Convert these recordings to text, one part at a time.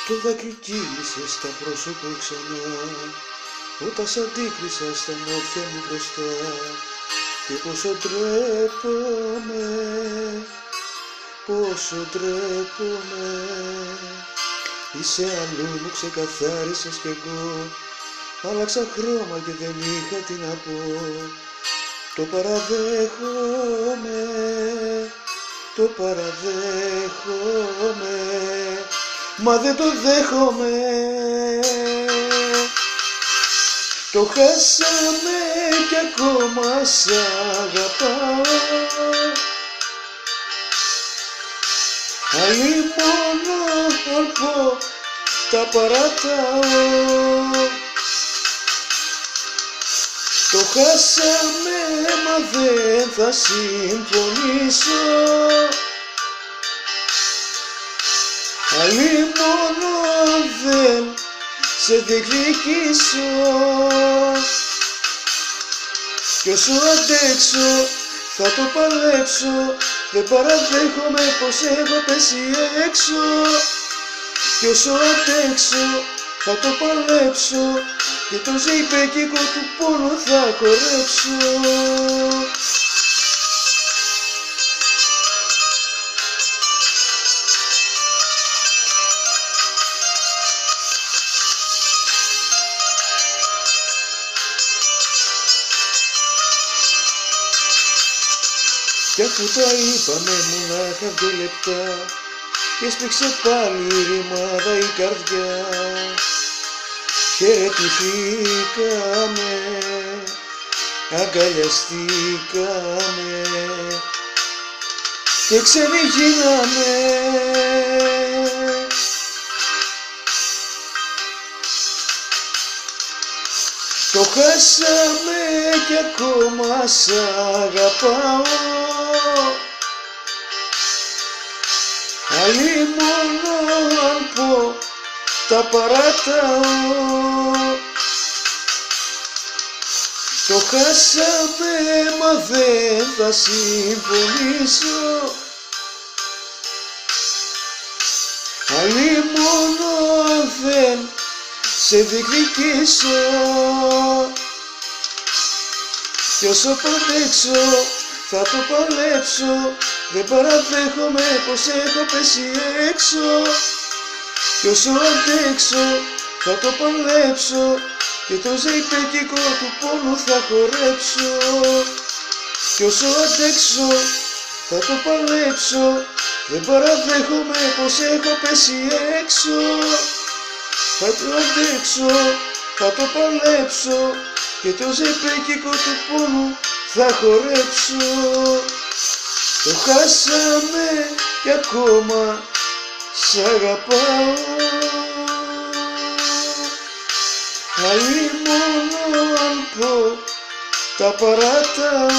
Το δάκρυ κύλησε στα πρόσωπα ξανά, όταν σ' αντίκρισα στα μάτια μου μπροστά. Και πόσο ντρέπομαι, πόσο ντρέπομαι. Είσαι αλλού μου ξεκαθάρισες κι εγώ, άλλαξα χρώμα και δεν είχα τι να πω. Το παραδέχομαι, το παραδέχομαι, μα δεν το δέχομαι. Το χάσαμε κι ακόμα σ' αγαπάω, αλλήμωνο αν πω τα παρατάω. Το χάσαμε μα δεν θα συμφωνήσω, αλλήμωνο δεν σε διεκδικήσω. Κι όσο αντέξω θα το παλέψω, δεν παραδέχομαι πως έχω πέσει έξω. Κι όσο αντέξω θα το παλέψω, και το ζεϊπέκικο του πόνου θα χορέψω. Κι αφού τα είπαμε μονάχα 2 λεπτά, και έσπηξε πάλι η ρημάδα η καρδιά. Χαιρετηθήκαμε, αγκαλιαστήκαμε και ξένοι γίναμε. Το χάσαμε κι ακόμα σ' αγαπάω, αλλήμωνο αν πω τα παρατάω. Το χάσαμε μα δεν θα συμφωνήσω, αλλήμωνο αν δεν σε διεκδικήσω. Κι όσο αντέξω θα το παλέψω, δεν παραδέχομαι πως έχω πέσει έξω. Κι όσο αντέξω θα το παλέψω, και το ζεϊπέκικο του πόνου θα χορέψω. Κι όσο αντέξω θα το παλέψω, δεν παραδέχομαι πως έχω πέσει έξω. Θα το αντέξω, θα το παλέψω, και το ζεϊπέκικο του πόνου θα χορέψω. Το χάσαμε κι ακόμα σ' αγαπάω, αλλήμωνο αν πω τα παρατάω.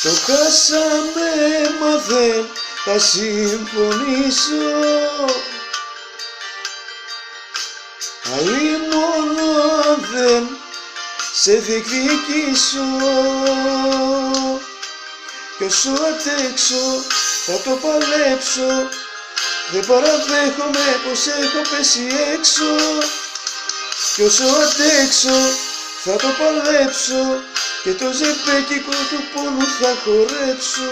Το χάσαμε μα δεν θα συμφωνήσω, αλλήμωνο αν δεν σε διεκδικήσω. Κι όσο αντέξω θα το παλέψω, δεν παραδέχομαι πως έχω πέσει έξω. Κι όσο αντέξω θα το παλέψω, και το ζεϊπέκικο του πόνου θα χορέψω.